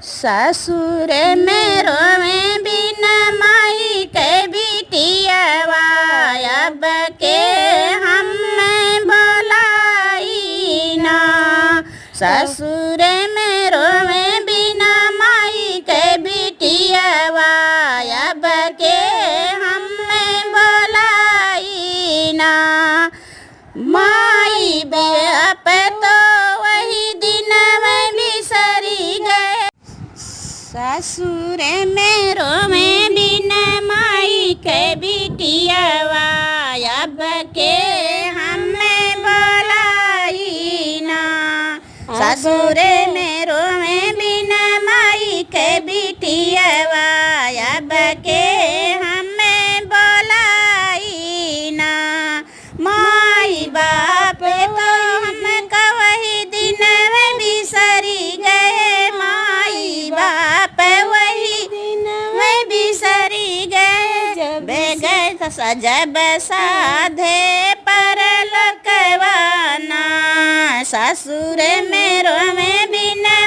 ससुर मेरो में बिन माई के बिटियावा अब के हम बोलाई ना। ससुर मेरो में बिन माई के बिटियावा अब के हम बोलाई ना। माई बाप तो वही दिन में बिसरी गए। ससुर मेरो में बिन माई के बिटियावा अब के हम बोलाई ना। ससुर मेरो में बिन माई के बिटियावा अब के हम बोलाई ना। माई बाप तो हमका वही दिन में बिसरी गए। माई बाप वही दिन में बिसरी गए। जब जब साधे पर लकवाना। ससुर मेरो में